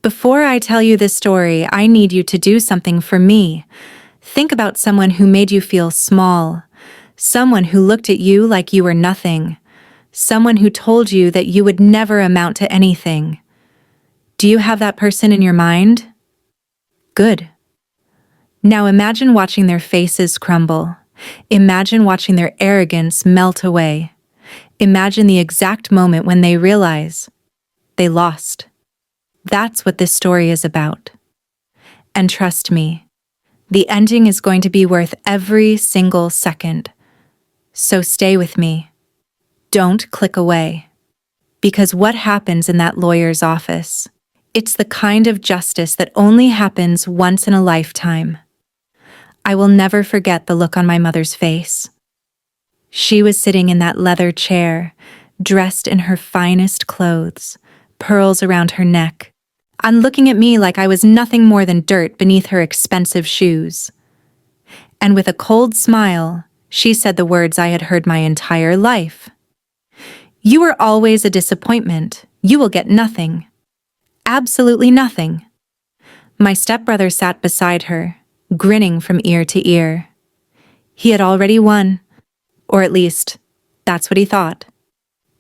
Before I tell you this story, I need you to do something for me. Think about someone who made you feel small, someone who looked at you like you were nothing, someone who told you that you would never amount to anything. Do you have that person in your mind? Good. Now imagine watching their faces crumble. Imagine watching their arrogance melt away. Imagine the exact moment when they realize they lost. That's what this story is about. And trust me, the ending is going to be worth every single second. So stay with me. Don't click away. Because what happens in that lawyer's office? It's the kind of justice that only happens once in a lifetime. I will never forget the look on my mother's face. She was sitting in that leather chair, dressed in her finest clothes, pearls around her neck, and looking at me like I was nothing more than dirt beneath her expensive shoes. And with a cold smile, she said the words I had heard my entire life. "You are always a disappointment. You will get nothing. Absolutely nothing." My stepbrother sat beside her, grinning from ear to ear. He had already won, or at least, that's what he thought.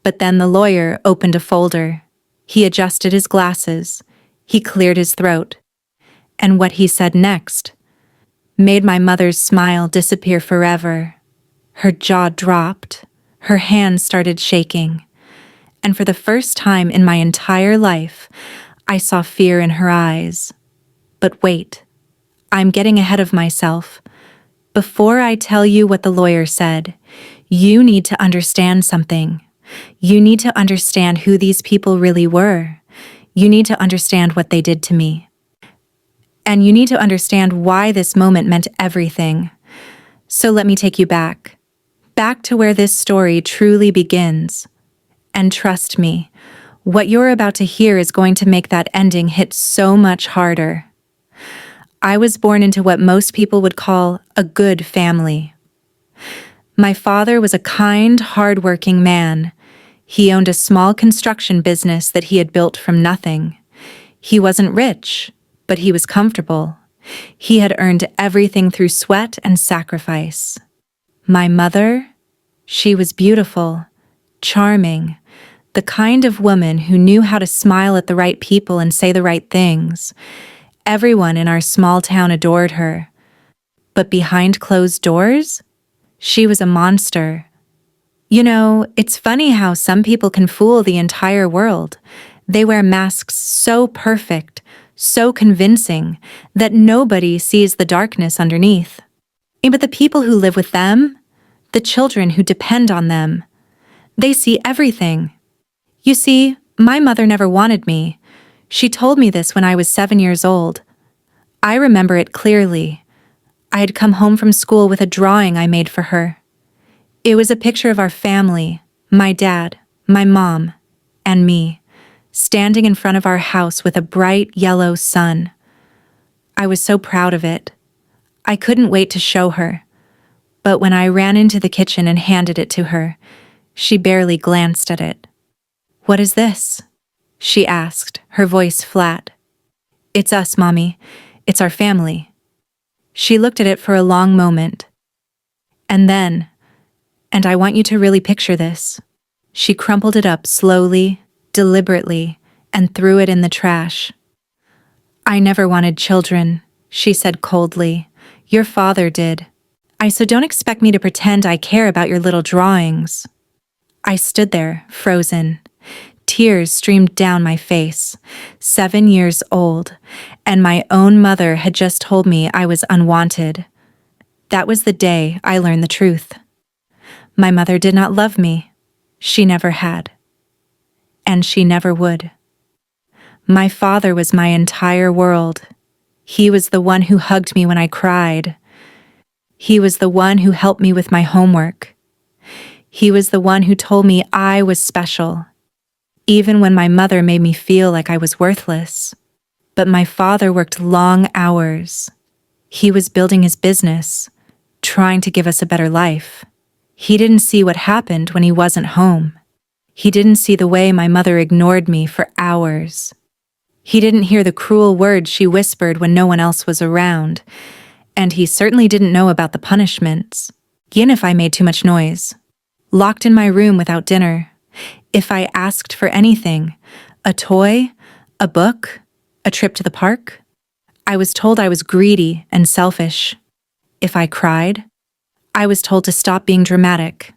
But then the lawyer opened a folder. He adjusted his glasses. He cleared his throat. And what he said next made my mother's smile disappear forever. Her jaw dropped. Her hands started shaking. And for the first time in my entire life, I saw fear in her eyes. But wait, I'm getting ahead of myself. Before I tell you what the lawyer said, you need to understand something. You need to understand who these people really were. You need to understand what they did to me. And you need to understand why this moment meant everything. So let me take you back to where this story truly begins. And trust me, what you're about to hear is going to make that ending hit so much harder. I was born into what most people would call a good family. My father was a kind, hard-working man. He owned a small construction business that he had built from nothing. He wasn't rich, but he was comfortable. He had earned everything through sweat and sacrifice. My mother, she was beautiful, charming, the kind of woman who knew how to smile at the right people and say the right things. Everyone in our small town adored her. But behind closed doors, she was a monster. You know, it's funny how some people can fool the entire world. They wear masks so perfect, so convincing, that nobody sees the darkness underneath. But the people who live with them, the children who depend on them, they see everything. You see, my mother never wanted me. She told me this when I was 7 years old. I remember it clearly. I had come home from school with a drawing I made for her. It was a picture of our family, my dad, my mom, and me, standing in front of our house with a bright yellow sun. I was so proud of it. I couldn't wait to show her. But when I ran into the kitchen and handed it to her, she barely glanced at it. "What is this?" she asked, her voice flat. "It's us, Mommy. It's our family." She looked at it for a long moment. And then, and I want you to really picture this, she crumpled it up slowly, deliberately, and threw it in the trash. "I never wanted children," she said coldly. "Your father did. So don't expect me to pretend I care about your little drawings." I stood there, frozen. Tears streamed down my face. 7 years old, and my own mother had just told me I was unwanted. That was the day I learned the truth. My mother did not love me. She never had. And she never would. My father was my entire world. He was the one who hugged me when I cried. He was the one who helped me with my homework. He was the one who told me I was special, even when my mother made me feel like I was worthless. But my father worked long hours. He was building his business, trying to give us a better life. He didn't see what happened when he wasn't home. He didn't see the way my mother ignored me for hours. He didn't hear the cruel words she whispered when no one else was around, and he certainly didn't know about the punishments. Even if I made too much noise, locked in my room without dinner, if I asked for anything, a toy, a book, a trip to the park, I was told I was greedy and selfish. If I cried, I was told to stop being dramatic.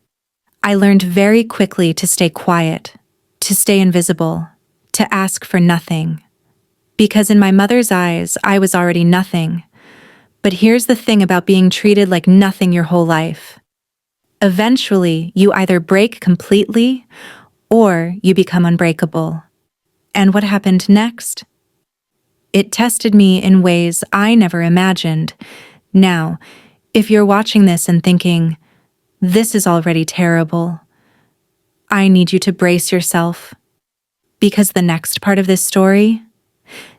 I learned very quickly to stay quiet, to stay invisible, to ask for nothing. Because in my mother's eyes, I was already nothing. But here's the thing about being treated like nothing your whole life. Eventually, you either break completely or you become unbreakable. And what happened next? It tested me in ways I never imagined. Now, if you're watching this and thinking, this is already terrible, I need you to brace yourself. Because the next part of this story,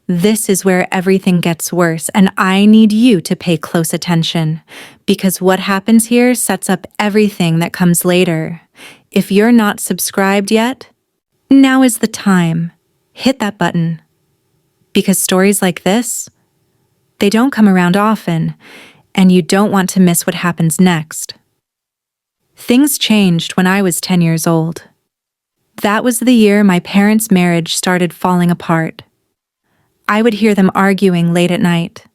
this is where everything gets worse, and I need you to pay close attention, because what happens here sets up everything that comes later. If you're not subscribed yet, now is the time. Hit that button. Because stories like this, they don't come around often, and you don't want to miss what happens next. Things changed when I was 10 years old. That was the year my parents' marriage started falling apart. I would hear them arguing late at night.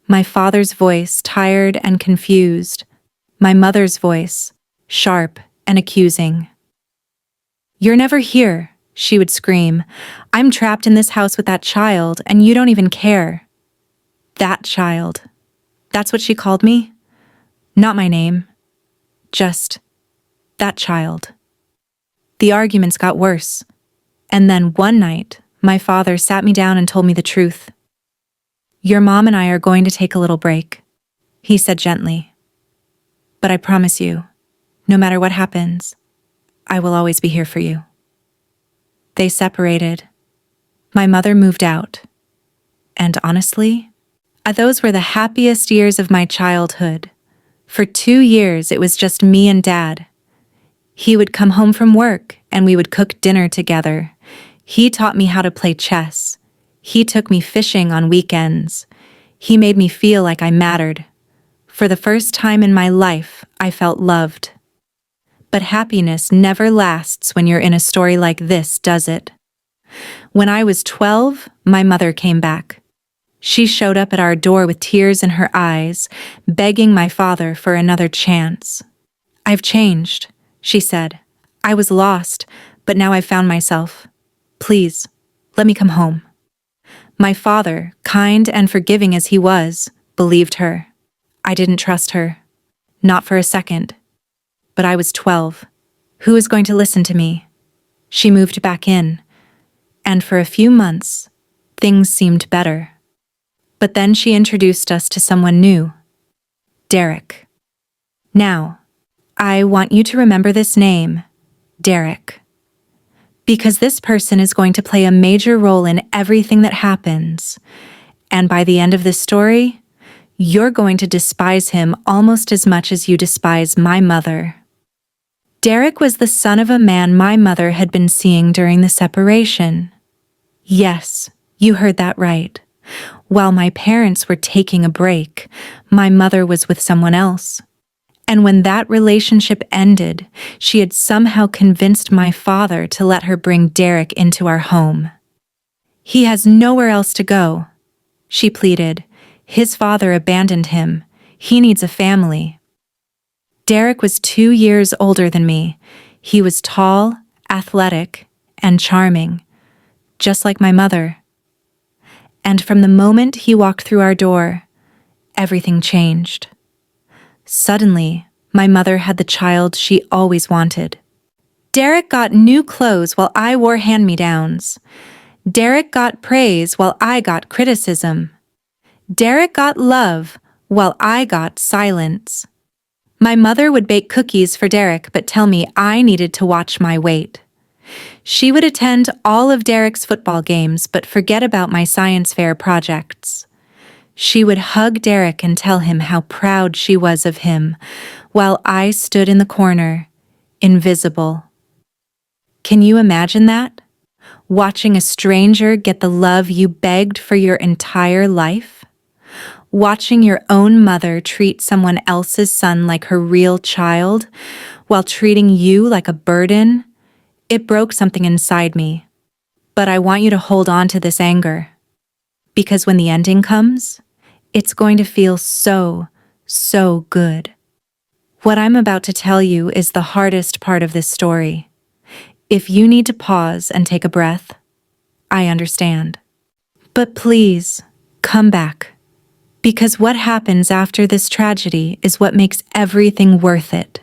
My father's voice, tired and confused. My mother's voice, sharp and accusing. "You're never here," she would scream. "I'm trapped in this house with that child, and you don't even care." That child. That's what she called me. Not my name. Just that child. The arguments got worse. And then one night, my father sat me down and told me the truth. "Your mom and I are going to take a little break," he said gently. "But I promise you, no matter what happens, I will always be here for you." They separated. My mother moved out. And honestly, those were the happiest years of my childhood. For 2 years, it was just me and Dad. He would come home from work, and we would cook dinner together. He taught me how to play chess. He took me fishing on weekends. He made me feel like I mattered. For the first time in my life, I felt loved. But happiness never lasts when you're in a story like this, does it? When I was 12, my mother came back. She showed up at our door with tears in her eyes, begging my father for another chance. "I've changed," she said. "I was lost, but now I've found myself. Please, let me come home." My father, kind and forgiving as he was, believed her. I didn't trust her. Not for a second. But I was 12. Who was going to listen to me? She moved back in. And for a few months, things seemed better. But then she introduced us to someone new. Derek. Now, I want you to remember this name, Derek. Because this person is going to play a major role in everything that happens. And by the end of this story, you're going to despise him almost as much as you despise my mother. Derek was the son of a man my mother had been seeing during the separation. Yes, you heard that right. While my parents were taking a break, my mother was with someone else. And when that relationship ended, she had somehow convinced my father to let her bring Derek into our home. "He has nowhere else to go," she pleaded. "His father abandoned him. He needs a family." Derek was 2 years older than me. He was tall, athletic, and charming, just like my mother. And from the moment he walked through our door, everything changed. Suddenly, my mother had the child she always wanted. Derek got new clothes while I wore hand-me-downs. Derek got praise while I got criticism. Derek got love while I got silence. My mother would bake cookies for Derek but tell me I needed to watch my weight. She would attend all of Derek's football games but forget about my science fair projects. She would hug Derek and tell him how proud she was of him, while I stood in the corner, invisible. Can you imagine that? Watching a stranger get the love you begged for your entire life? Watching your own mother treat someone else's son like her real child, while treating you like a burden? It broke something inside me. But I want you to hold on to this anger. Because when the ending comes, it's going to feel so, so good. What I'm about to tell you is the hardest part of this story. If you need to pause and take a breath, I understand. But please, come back. Because what happens after this tragedy is what makes everything worth it.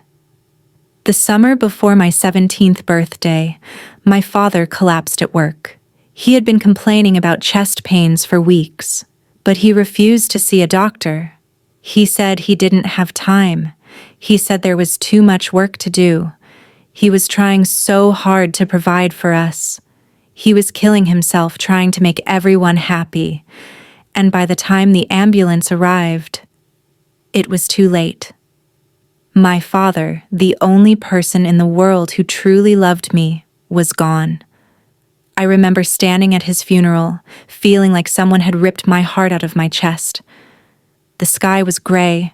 The summer before my 17th birthday, my father collapsed at work. He had been complaining about chest pains for weeks, but he refused to see a doctor. He said he didn't have time. He said there was too much work to do. He was trying so hard to provide for us. He was killing himself trying to make everyone happy. And by the time the ambulance arrived, it was too late. My father, the only person in the world who truly loved me, was gone. I remember standing at his funeral, feeling like someone had ripped my heart out of my chest. The sky was gray,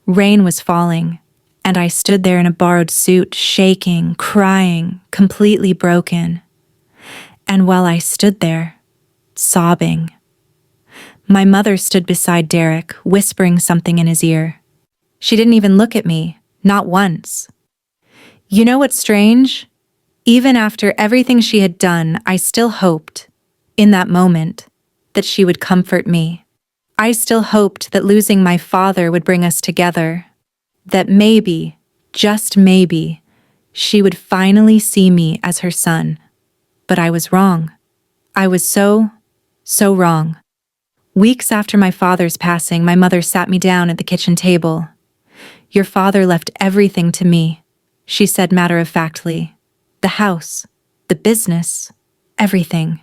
rain was falling, and I stood there in a borrowed suit, shaking, crying, completely broken. And while I stood there, sobbing, my mother stood beside Derek, whispering something in his ear. She didn't even look at me, not once. You know what's strange? Even after everything she had done, I still hoped, in that moment, that she would comfort me. I still hoped that losing my father would bring us together. That maybe, just maybe, she would finally see me as her son. But I was wrong. I was so wrong. Weeks after my father's passing, my mother sat me down at the kitchen table. "Your father left everything to me," she said matter-of-factly. "The house, the business, everything."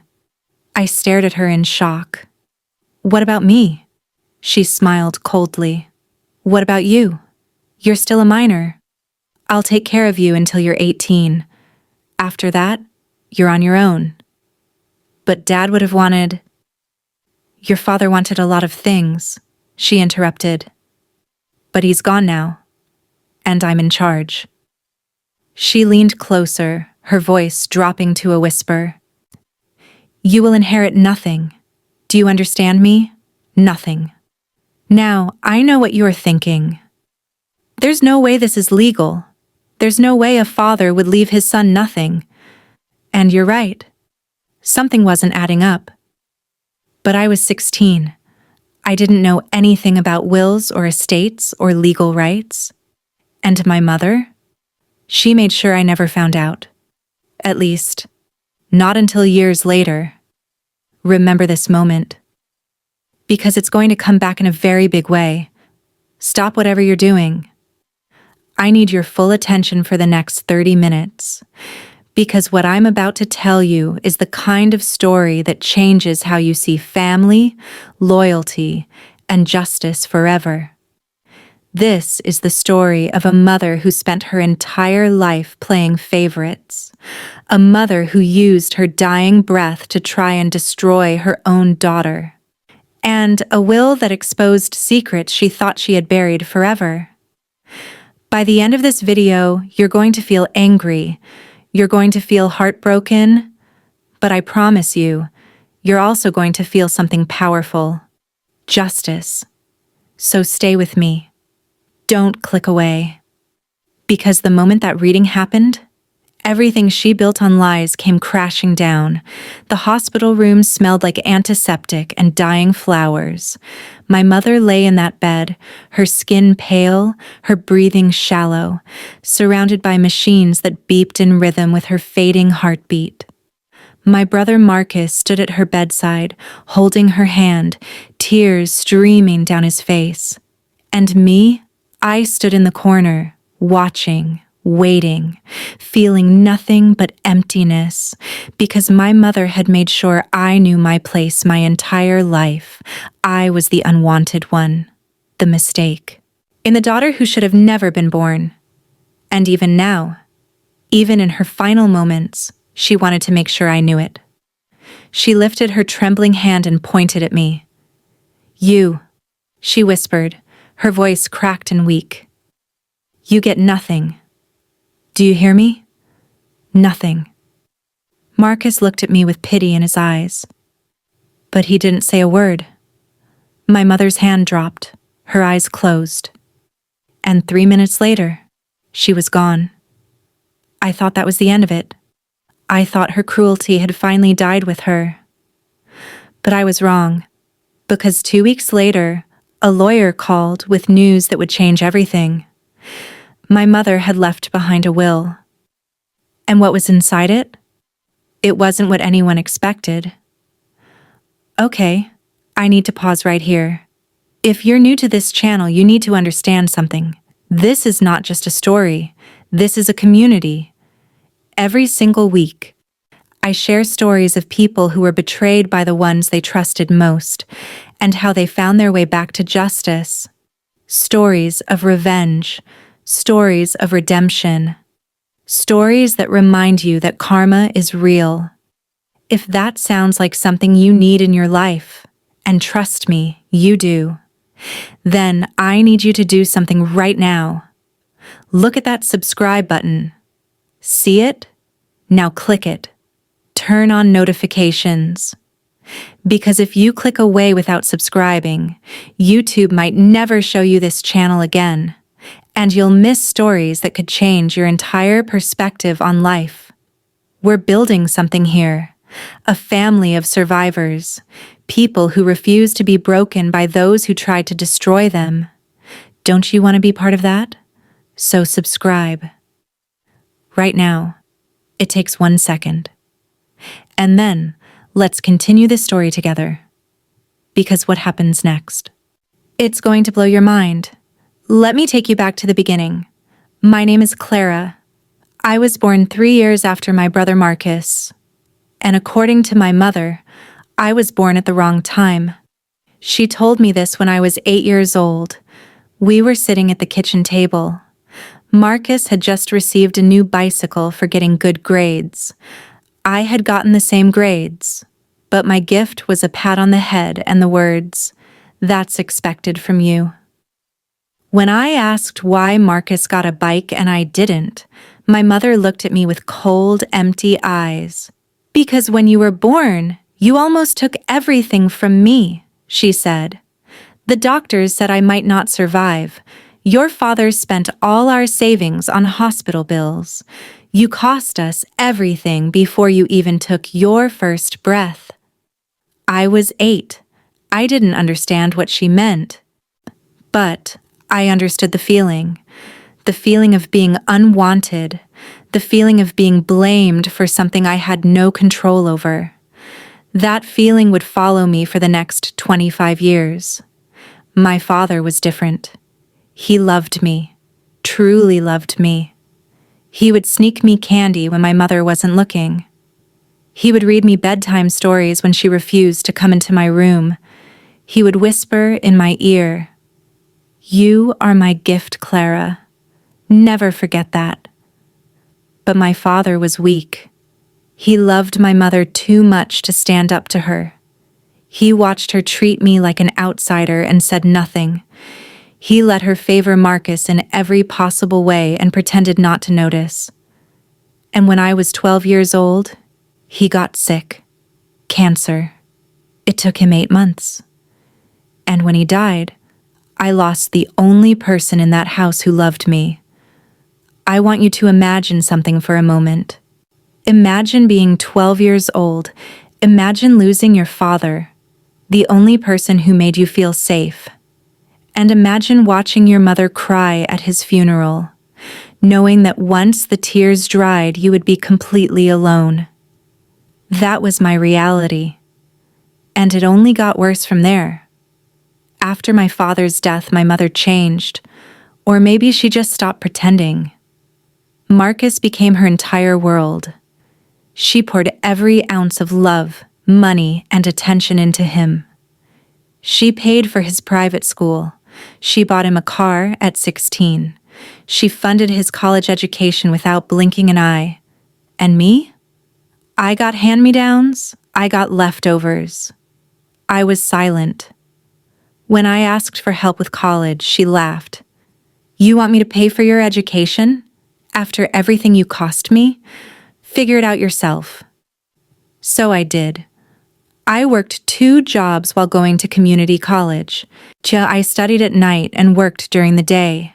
I stared at her in shock. "What about me?" She smiled coldly. "What about you? You're still a minor. I'll take care of you until you're 18. After that, you're on your own." "But Dad would have wanted—" "Your father wanted a lot of things," she interrupted. "But he's gone now, and I'm in charge." She leaned closer, her voice dropping to a whisper. "You will inherit nothing. Do you understand me? Nothing." Now, I know what you're thinking. There's no way this is legal. There's no way a father would leave his son nothing. And you're right. Something wasn't adding up. But I was 16. I didn't know anything about wills or estates or legal rights. And my mother? She made sure I never found out. At least, not until years later. Remember this moment. Because it's going to come back in a very big way. Stop whatever you're doing. I need your full attention for the next 30 minutes. Because what I'm about to tell you is the kind of story that changes how you see family, loyalty, and justice forever. This is the story of a mother who spent her entire life playing favorites. A mother who used her dying breath to try and destroy her own daughter. And a will that exposed secrets she thought she had buried forever. By the end of this video, you're going to feel angry. You're going to feel heartbroken. But I promise you, you're also going to feel something powerful. Justice. So stay with me. Don't click away. Because the moment that reading happened, everything she built on lies came crashing down. The hospital room smelled like antiseptic and dying flowers. My mother lay in that bed, her skin pale, her breathing shallow, surrounded by machines that beeped in rhythm with her fading heartbeat. My brother Marcus stood at her bedside, holding her hand, tears streaming down his face. And me? I stood in the corner, watching, waiting, feeling nothing but emptiness, because my mother had made sure I knew my place my entire life. I was the unwanted one, the mistake, in the daughter who should have never been born. And even now, even in her final moments, she wanted to make sure I knew it. She lifted her trembling hand and pointed at me. You, she whispered, her voice cracked and weak. You get nothing. Do you hear me? Nothing. Marcus looked at me with pity in his eyes. But he didn't say a word. My mother's hand dropped, her eyes closed. And 3 minutes later, she was gone. I thought that was the end of it. I thought her cruelty had finally died with her. But I was wrong, because 2 weeks later, a lawyer called with news that would change everything. My mother had left behind a will. And what was inside it? It wasn't what anyone expected. Okay, I need to pause right here. If you're new to this channel, you need to understand something. This is not just a story. This is a community. Every single week, I share stories of people who were betrayed by the ones they trusted most, and how they found their way back to justice. Stories of revenge, stories of redemption, stories that remind you that karma is real. If that sounds like something you need in your life, and trust me, you do, then I need you to do something right now. Look at that subscribe button. See it? Now click it. Turn on notifications. Because if you click away without subscribing, YouTube might never show you this channel again, and you'll miss stories that could change your entire perspective on life. We're building something here, a family of survivors, people who refuse to be broken by those who tried to destroy them. Don't you want to be part of that? So subscribe. Right now. It takes 1 second. And then, let's continue this story together. Because what happens next? It's going to blow your mind. Let me take you back to the beginning. My name is Clara. I was born 3 years after my brother Marcus. And according to my mother, I was born at the wrong time. She told me this when I was 8 years old. We were sitting at the kitchen table. Marcus had just received a new bicycle for getting good grades. I had gotten the same grades, but my gift was a pat on the head and the words, "That's expected from you." When I asked why Marcus got a bike and I didn't, my mother looked at me with cold, empty eyes. "Because when you were born, you almost took everything from me," she said. "The doctors said I might not survive. Your father spent all our savings on hospital bills. You cost us everything before you even took your first breath." I was 8. I didn't understand what she meant. But I understood the feeling of being unwanted, the feeling of being blamed for something I had no control over. That feeling would follow me for the next 25 years. My father was different. He loved me, truly loved me. He would sneak me candy when my mother wasn't looking. He would read me bedtime stories when she refused to come into my room. He would whisper in my ear, "You are my gift, Clara. Never forget that." But my father was weak. He loved my mother too much to stand up to her. He watched her treat me like an outsider and said nothing. He let her favor Marcus in every possible way and pretended not to notice. And when I was 12 years old, he got sick. Cancer. It took him 8 months. And when he died, I lost the only person in that house who loved me. I want you to imagine something for a moment. Imagine being 12 years old. Imagine losing your father, the only person who made you feel safe. And imagine watching your mother cry at his funeral, knowing that once the tears dried, you would be completely alone. That was my reality. And it only got worse from there. After my father's death, my mother changed, or maybe she just stopped pretending. Marcus became her entire world. She poured every ounce of love, money, and attention into him. She paid for his private school. She bought him a car at 16. She funded his college education without blinking an eye. And me? I got hand-me-downs, I got leftovers. I was silent. When I asked for help with college, she laughed. You want me to pay for your education? After everything you cost me? Figure it out yourself. So I did. I worked 2 jobs while going to community college. I studied at night and worked during the day.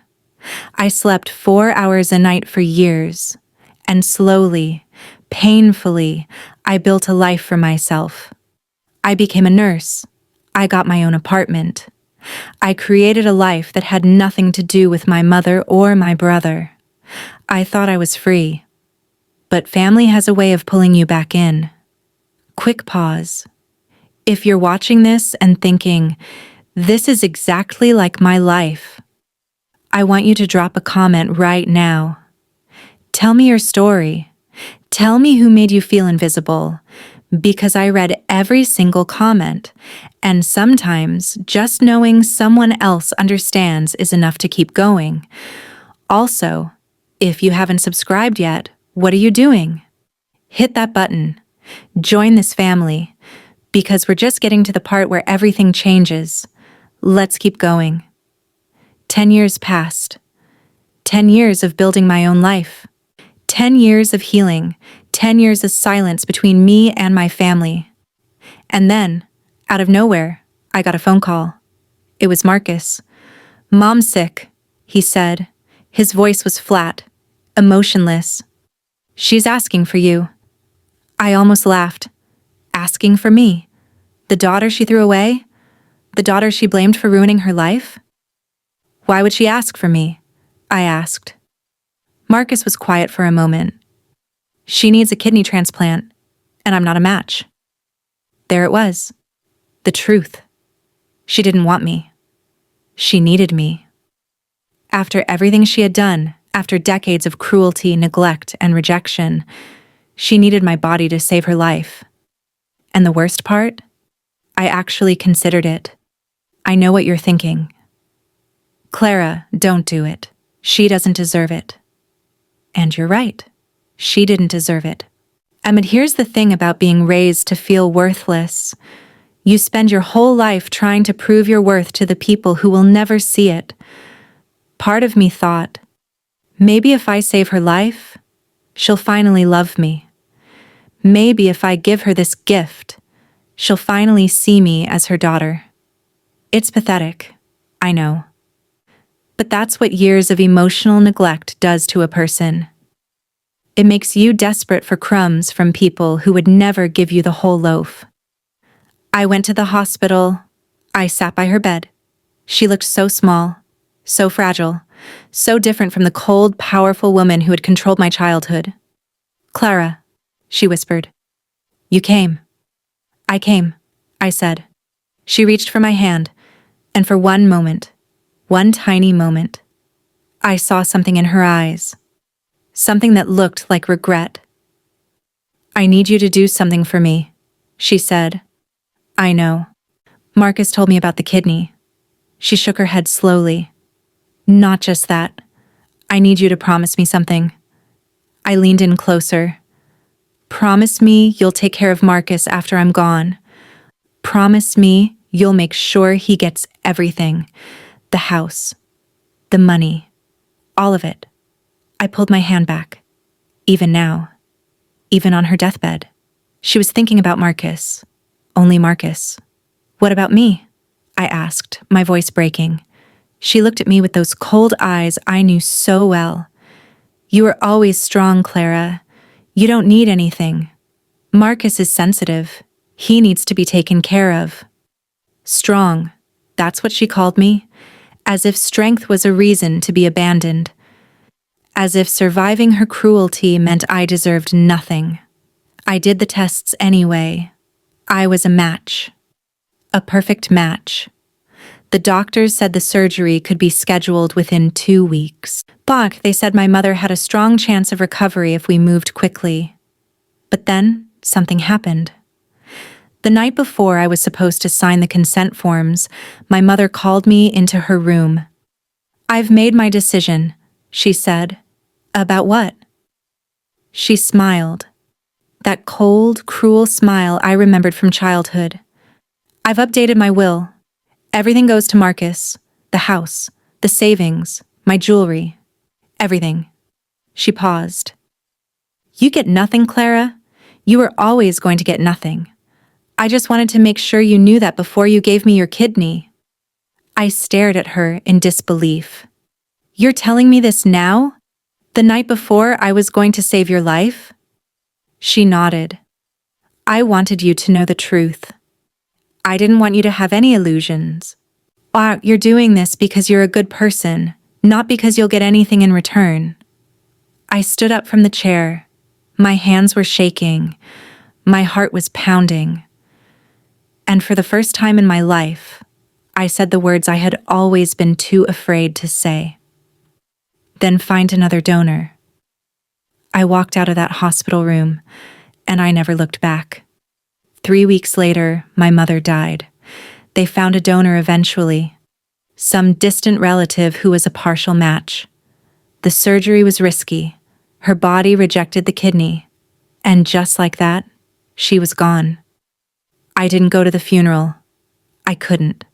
I slept 4 hours a night for years. And slowly, painfully, I built a life for myself. I became a nurse. I got my own apartment. I created a life that had nothing to do with my mother or my brother. I thought I was free. But family has a way of pulling you back in. Quick pause. If you're watching this and thinking, this is exactly like my life, I want you to drop a comment right now. Tell me your story. Tell me who made you feel invisible, because I read every single comment, and sometimes just knowing someone else understands is enough to keep going. Also, if you haven't subscribed yet, what are you doing? Hit that button. Join this family, because we're just getting to the part where everything changes. Let's keep going. 10 years passed. 10 years of building my own life. 10 years of healing. 10 years of silence between me and my family. And then, out of nowhere, I got a phone call. It was Marcus. Mom's sick, he said. His voice was flat, emotionless. She's asking for you. I almost laughed. Asking for me? The daughter she threw away? The daughter she blamed for ruining her life? Why would she ask for me? I asked. Marcus was quiet for a moment. She needs a kidney transplant, and I'm not a match. There it was. The truth. She didn't want me. She needed me. After everything she had done, after decades of cruelty, neglect, and rejection, she needed my body to save her life. And the worst part? I actually considered it. I know what you're thinking. Clara, don't do it. She doesn't deserve it. And you're right. She didn't deserve it. But here's the thing about being raised to feel worthless. You spend your whole life trying to prove your worth to the people who will never see it. Part of me thought, maybe if I save her life, she'll finally love me. Maybe if I give her this gift, she'll finally see me as her daughter. It's pathetic, I know. But that's what years of emotional neglect does to a person. It makes you desperate for crumbs from people who would never give you the whole loaf. I went to the hospital. I sat by her bed. She looked so small, so fragile, so different from the cold, powerful woman who had controlled my childhood. Clara, she whispered. You came. I came, I said. She reached for my hand, and for one moment, one tiny moment, I saw something in her eyes. Something that looked like regret. I need you to do something for me, she said. I know. Marcus told me about the kidney. She shook her head slowly. Not just that. I need you to promise me something. I leaned in closer. Promise me you'll take care of Marcus after I'm gone. Promise me you'll make sure he gets everything. The house. The money. All of it. I pulled my hand back. Even now. Even on her deathbed. She was thinking about Marcus. Only Marcus. What about me? I asked, my voice breaking. She looked at me with those cold eyes I knew so well. You are always strong, Clara. You don't need anything. Marcus is sensitive. He needs to be taken care of. Strong. That's what she called me. As if strength was a reason to be abandoned. As if surviving her cruelty meant I deserved nothing. I did the tests anyway. I was a match. A perfect match. The doctors said the surgery could be scheduled within 2 weeks. But they said my mother had a strong chance of recovery if we moved quickly. But then, something happened. The night before I was supposed to sign the consent forms, my mother called me into her room. I've made my decision, she said. About what? She smiled. That cold, cruel smile I remembered from childhood. I've updated my will. Everything goes to Marcus. The house, the savings, my jewelry, everything. She paused. You get nothing, Clara? You were always going to get nothing. I just wanted to make sure you knew that before you gave me your kidney. I stared at her in disbelief. You're telling me this now? The night before I was going to save your life? She nodded. I wanted you to know the truth. I didn't want you to have any illusions. You're doing this because you're a good person, not because you'll get anything in return. I stood up from the chair. My hands were shaking. My heart was pounding. And for the first time in my life, I said the words I had always been too afraid to say. Then find another donor. I walked out of that hospital room, and I never looked back. 3 weeks later, my mother died. They found a donor eventually. Some distant relative who was a partial match. The surgery was risky. Her body rejected the kidney. And just like that, she was gone. I didn't go to the funeral. I couldn't.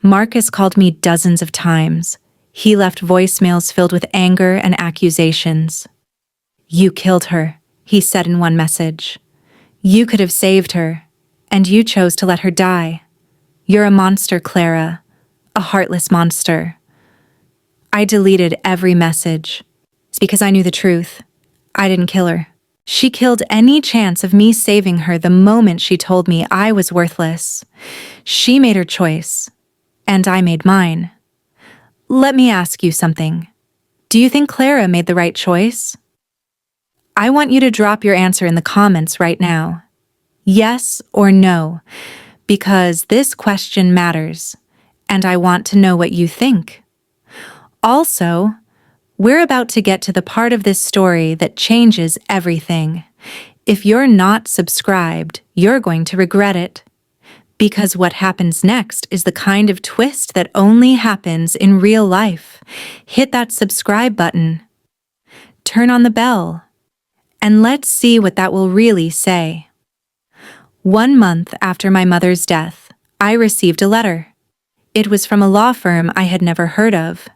Marcus called me dozens of times. He left voicemails filled with anger and accusations. You killed her, he said in one message. You could have saved her, and you chose to let her die. You're a monster, Clara. A heartless monster. I deleted every message. It's because I knew the truth. I didn't kill her. She killed any chance of me saving her the moment she told me I was worthless. She made her choice, and I made mine. Let me ask you something. Do you think Clara made the right choice? I want you to drop your answer in the comments right now. Yes or no, because this question matters, and I want to know what you think. Also, we're about to get to the part of this story that changes everything. If you're not subscribed, you're going to regret it. Because what happens next is the kind of twist that only happens in real life. Hit that subscribe button. Turn on the bell. And let's see what that will really say. 1 month after my mother's death, I received a letter. It was from a law firm I had never heard of.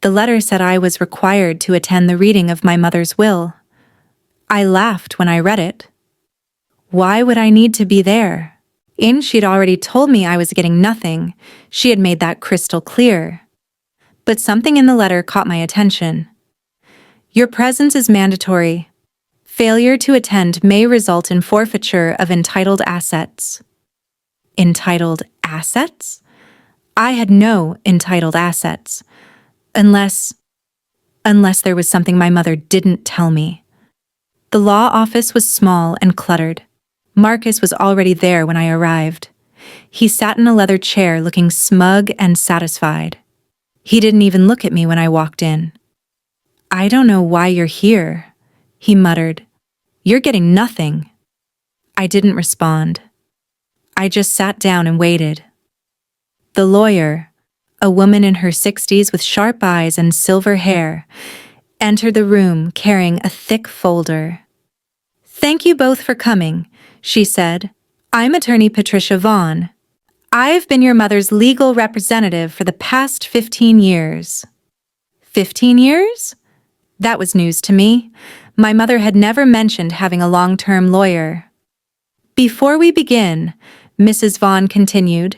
The letter said I was required to attend the reading of my mother's will. I laughed when I read it. Why would I need to be there? She'd already told me I was getting nothing. She had made that crystal clear. But something in the letter caught my attention. Your presence is mandatory. Failure to attend may result in forfeiture of entitled assets. Entitled assets? I had no entitled assets. Unless there was something my mother didn't tell me. The law office was small and cluttered. Marcus was already there when I arrived. He sat in a leather chair looking smug and satisfied. He didn't even look at me when I walked in. I don't know why you're here, he muttered. You're getting nothing. I didn't respond. I just sat down and waited. The lawyer, a woman in her 60s with sharp eyes and silver hair, entered the room carrying a thick folder. Thank you both for coming, she said. I'm attorney Patricia Vaughn. I've been your mother's legal representative for the past 15 years. 15 years? That was news to me. My mother had never mentioned having a long-term lawyer. Before we begin, Mrs. Vaughn continued,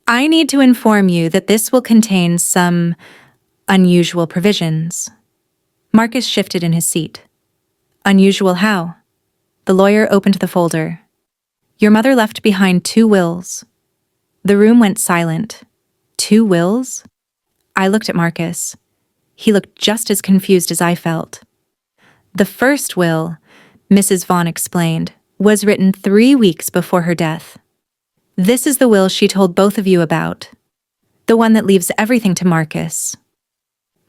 I need to inform you that this will contain some unusual provisions. Marcus shifted in his seat. Unusual how? The lawyer opened the folder. Your mother left behind 2 wills. The room went silent. 2 wills? I looked at Marcus. He looked just as confused as I felt. The first will, Mrs. Vaughn explained, was written 3 weeks before her death. This is the will she told both of you about. The one that leaves everything to Marcus.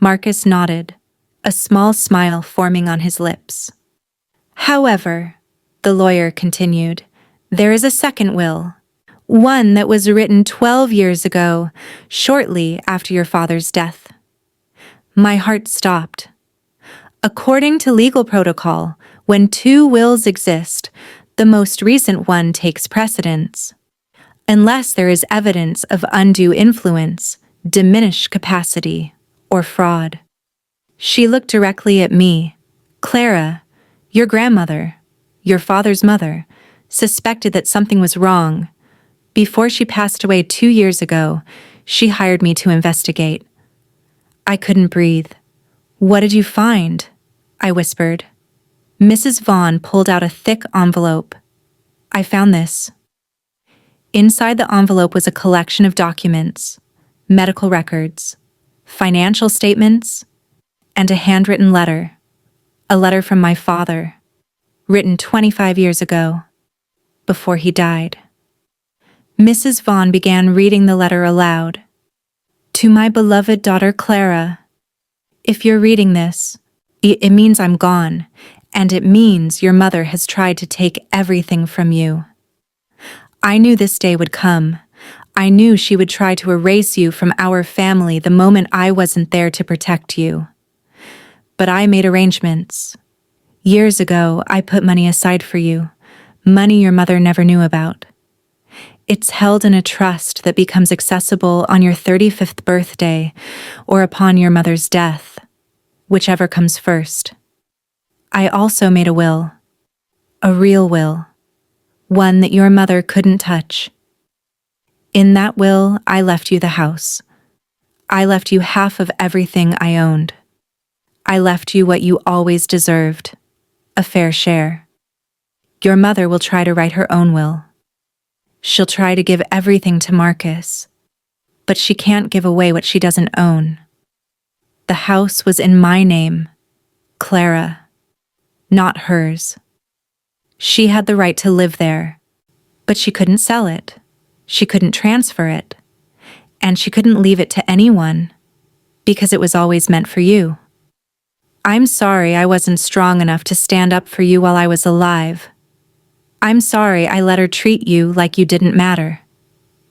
Marcus nodded, a small smile forming on his lips. However, the lawyer continued, there is a second will. One that was written 12 years ago, shortly after your father's death. My heart stopped. According to legal protocol, When two wills exist, the most recent one takes precedence. Unless there is evidence of undue influence, diminished capacity, or fraud. She looked directly at me. Clara, your grandmother, your father's mother, suspected that something was wrong. Before she passed away 2 years ago, she hired me to investigate. I couldn't breathe. What did you find? I whispered. Mrs. Vaughn pulled out a thick envelope. I found this. Inside the envelope was a collection of documents, medical records, financial statements, and a handwritten letter. A letter from my father, written 25 years ago, before he died. Mrs. Vaughn began reading the letter aloud. To my beloved daughter Clara, if you're reading this, it means I'm gone, and it means your mother has tried to take everything from you. I knew this day would come. I knew she would try to erase you from our family the moment I wasn't there to protect you. But I made arrangements. Years ago, I put money aside for you, money your mother never knew about. It's held in a trust that becomes accessible on your 35th birthday or upon your mother's death, whichever comes first. I also made a will, a real will, one that your mother couldn't touch. In that will, I left you the house. I left you half of everything I owned. I left you what you always deserved, a fair share. Your mother will try to write her own will. She'll try to give everything to Marcus, but she can't give away what she doesn't own. The house was in my name, Clara, not hers. She had the right to live there, but she couldn't sell it. She couldn't transfer it, and she couldn't leave it to anyone, because it was always meant for you. I'm sorry I wasn't strong enough to stand up for you while I was alive. I'm sorry I let her treat you like you didn't matter.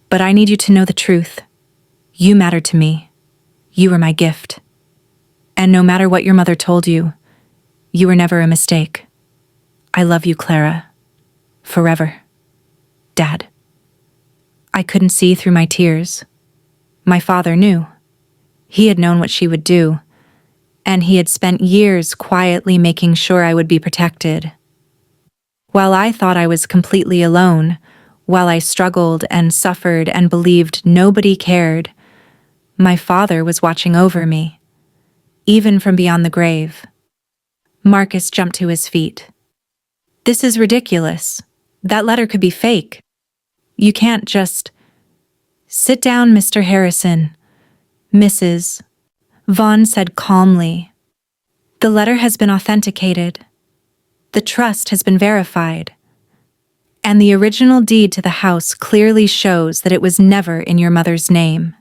But I need you to know the truth. You mattered to me. You were my gift. And no matter what your mother told you, you were never a mistake. I love you, Clara. Forever. Dad. I couldn't see through my tears. My father knew. He had known what she would do, and he had spent years quietly making sure I would be protected. While I thought I was completely alone, while I struggled and suffered and believed nobody cared, my father was watching over me, even from beyond the grave. Marcus jumped to his feet. This is ridiculous. That letter could be fake. You can't just... Sit down, Mr. Harrison. Mrs. Vaughn said calmly. The letter has been authenticated. The trust has been verified. And the original deed to the house clearly shows that it was never in your mother's name.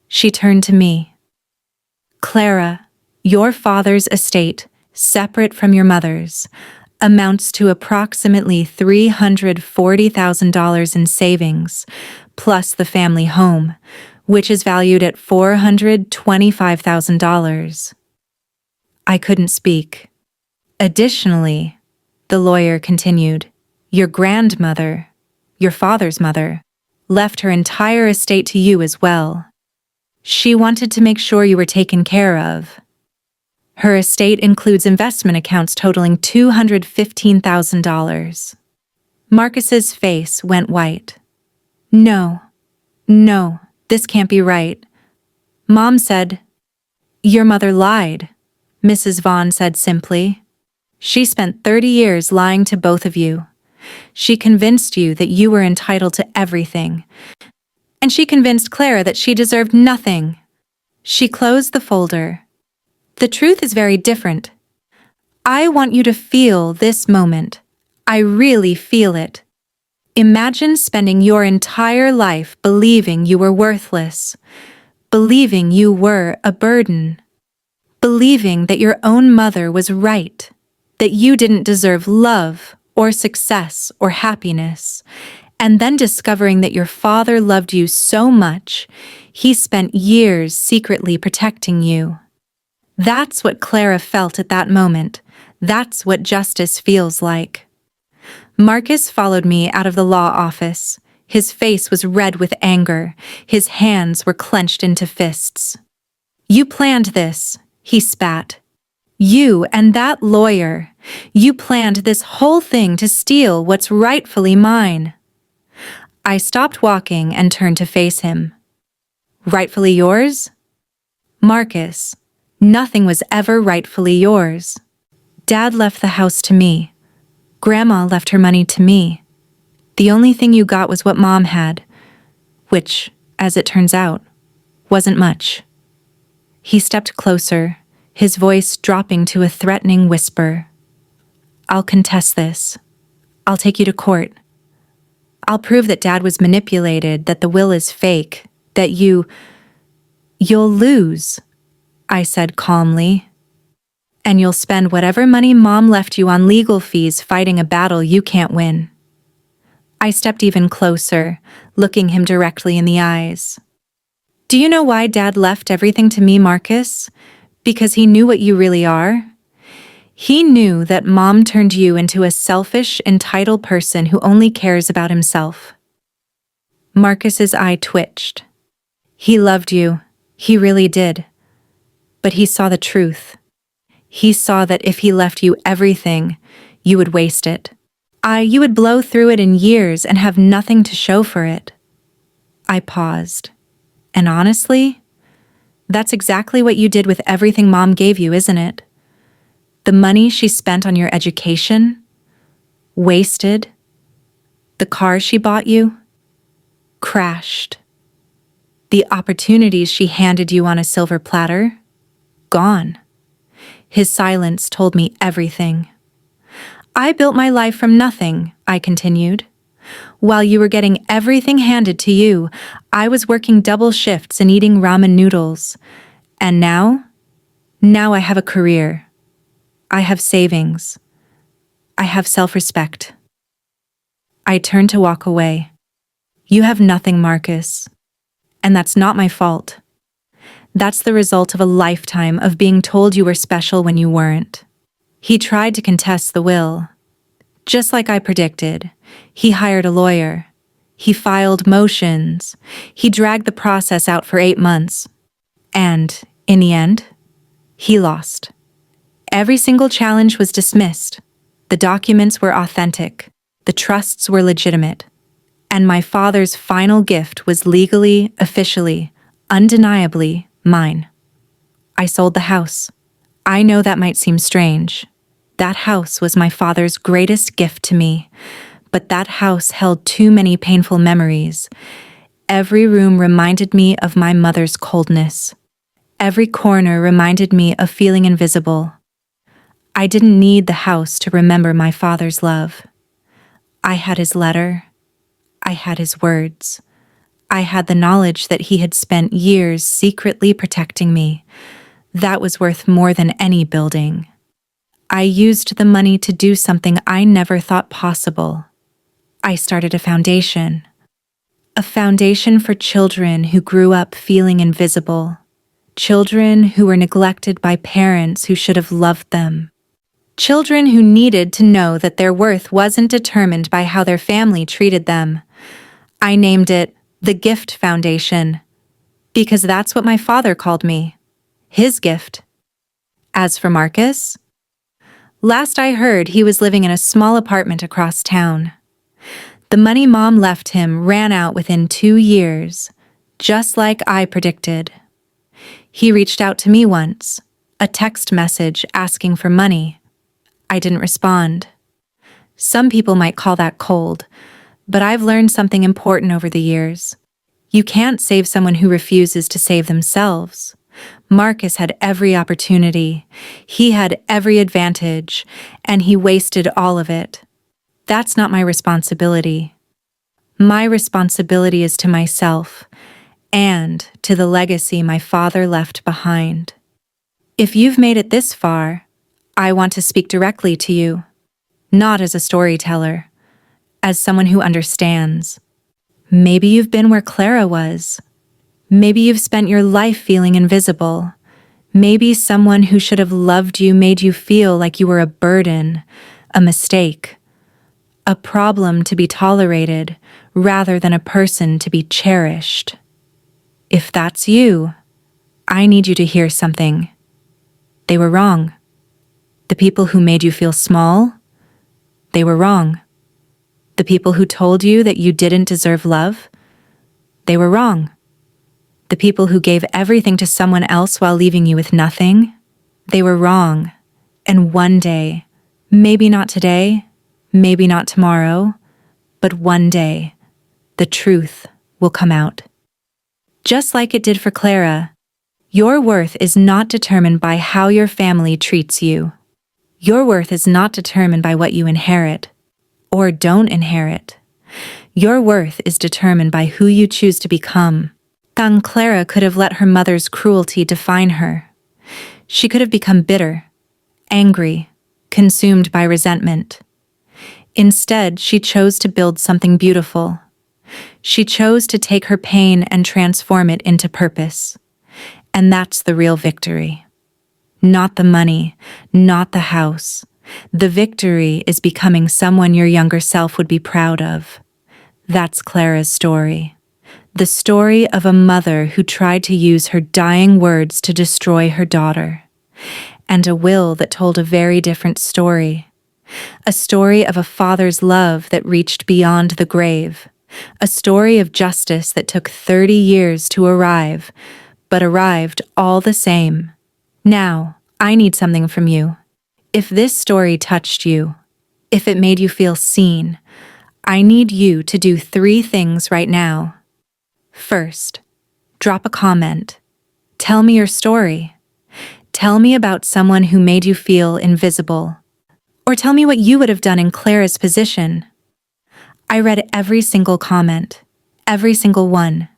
She turned to me. Clara, your father's estate, separate from your mother's, amounts to approximately $340,000 in savings, plus the family home, which is valued at $425,000. I couldn't speak. Additionally, the lawyer continued, your grandmother, your father's mother, left her entire estate to you as well. She wanted to make sure you were taken care of. Her estate includes investment accounts totaling $215,000. Marcus's face went white. No, this can't be right. Mom said, your mother lied, Mrs. Vaughn said simply. She spent 30 years lying to both of you. She convinced you that you were entitled to everything. And she convinced Clara that she deserved nothing. She closed the folder. The truth is very different. I want you to feel this moment. I really feel it. Imagine spending your entire life believing you were worthless, believing you were a burden, believing that your own mother was right, that you didn't deserve love or success or happiness, and then discovering that your father loved you so much, he spent years secretly protecting you. That's what Clara felt at that moment. That's what justice feels like. Marcus followed me out of the law office. His face was red with anger. His hands were clenched into fists. "You planned this," he spat. "You and that lawyer. You planned this whole thing to steal what's rightfully mine." I stopped walking and turned to face him. "Rightfully yours?" "Marcus, nothing was ever rightfully yours. Dad left the house to me. Grandma left her money to me. The only thing you got was what Mom had, which, as it turns out, wasn't much." He stepped closer, his voice dropping to a threatening whisper. "I'll contest this. I'll take you to court. I'll prove that Dad was manipulated, that the will is fake, that you'll lose," I said calmly. "And you'll spend whatever money Mom left you on legal fees fighting a battle you can't win." I stepped even closer, looking him directly in the eyes. "Do you know why Dad left everything to me, Marcus? Because he knew what you really are? He knew that Mom turned you into a selfish, entitled person who only cares about himself." Marcus's eye twitched. "He loved you. He really did. But he saw the truth. He saw that if he left you everything, you would waste it. You would blow through it in years and have nothing to show for it." I paused. "And honestly, that's exactly what you did with everything Mom gave you, isn't it? The money she spent on your education? Wasted. The car she bought you? Crashed. The opportunities she handed you on a silver platter? Gone." His silence told me everything. "I built my life from nothing," I continued. "While you were getting everything handed to you, I was working double shifts and eating ramen noodles. And now I have a career. I have savings. I have self-respect." I turned to walk away. "You have nothing, Marcus. And that's not my fault. That's the result of a lifetime of being told you were special when you weren't." He tried to contest the will. Just like I predicted, he hired a lawyer. He filed motions. He dragged the process out for 8 months. And, in the end, he lost. Every single challenge was dismissed. The documents were authentic. The trusts were legitimate. And my father's final gift was legally, officially, undeniably mine. I sold the house. I know that might seem strange. That house was my father's greatest gift to me, but that house held too many painful memories. Every room reminded me of my mother's coldness. Every corner reminded me of feeling invisible. I didn't need the house to remember my father's love. I had his letter. I had his words. I had the knowledge that he had spent years secretly protecting me. That was worth more than any building. I used the money to do something I never thought possible. I started a foundation. A foundation for children who grew up feeling invisible. Children who were neglected by parents who should have loved them. Children who needed to know that their worth wasn't determined by how their family treated them. I named it the Gift Foundation, because that's what my father called me. His gift. As for Marcus, last I heard, he was living in a small apartment across town. The money Mom left him ran out within 2 years, just like I predicted. He reached out to me once, a text message asking for money. I didn't respond. Some people might call that cold, but I've learned something important over the years. You can't save someone who refuses to save themselves. Marcus had every opportunity. He had every advantage, and he wasted all of it. That's not my responsibility. My responsibility is to myself and to the legacy my father left behind. If you've made it this far, I want to speak directly to you, not as a storyteller, as someone who understands. Maybe you've been where Clara was. Maybe you've spent your life feeling invisible. Maybe someone who should have loved you made you feel like you were a burden, a mistake, a problem to be tolerated rather than a person to be cherished. If that's you, I need you to hear something. They were wrong. The people who made you feel small, they were wrong. The people who told you that you didn't deserve love, they were wrong. The people who gave everything to someone else while leaving you with nothing, they were wrong. And one day, maybe not today, maybe not tomorrow, but one day, the truth will come out. Just like it did for Clara, your worth is not determined by how your family treats you. Your worth is not determined by what you inherit or don't inherit. Your worth is determined by who you choose to become. Clara could have let her mother's cruelty define her. She could have become bitter, angry, consumed by resentment. Instead, she chose to build something beautiful. She chose to take her pain and transform it into purpose. And that's the real victory. Not the money, not the house. The victory is becoming someone your younger self would be proud of. That's Clara's story. The story of a mother who tried to use her dying words to destroy her daughter. And a will that told a very different story. A story of a father's love that reached beyond the grave. A story of justice that took 30 years to arrive, but arrived all the same. Now, I need something from you. If this story touched you, if it made you feel seen, I need you to do 3 things right now. First, drop a comment. Tell me your story. Tell me about someone who made you feel invisible. Or tell me what you would have done in Clara's position. I read every single comment, every single one.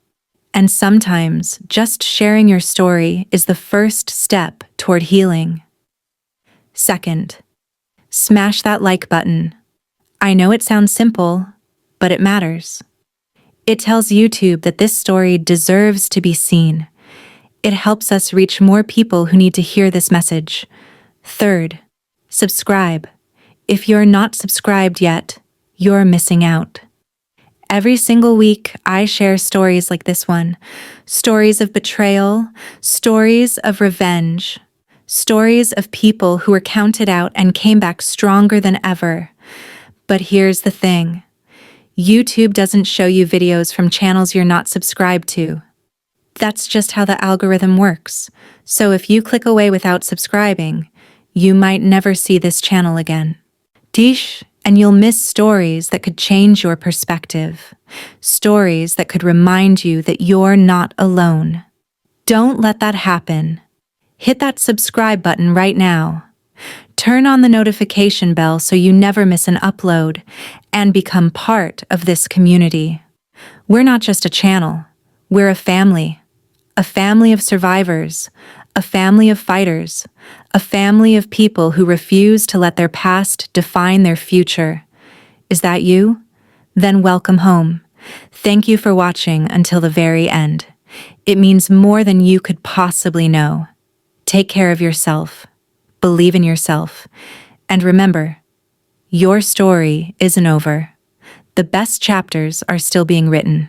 And sometimes just sharing your story is the first step toward healing. Second, smash that like button. I know it sounds simple, but it matters. It tells YouTube that this story deserves to be seen. It helps us reach more people who need to hear this message. Third, subscribe. If you're not subscribed yet, you're missing out. Every single week, I share stories like this one. Stories of betrayal, stories of revenge, stories of people who were counted out and came back stronger than ever. But here's the thing. YouTube doesn't show you videos from channels you're not subscribed to. That's just how the algorithm works. So if you click away without subscribing, you might never see this channel again. And you'll miss stories that could change your perspective. Stories that could remind you that you're not alone. Don't let that happen. Hit that subscribe button right now. Turn on the notification bell so you never miss an upload and become part of this community. We're not just a channel. We're a family of survivors, a family of fighters, a family of people who refuse to let their past define their future. Is that you? Then welcome home. Thank you for watching until the very end. It means more than you could possibly know. Take care of yourself. Believe in yourself. And remember, your story isn't over. The best chapters are still being written.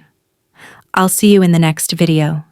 I'll see you in the next video.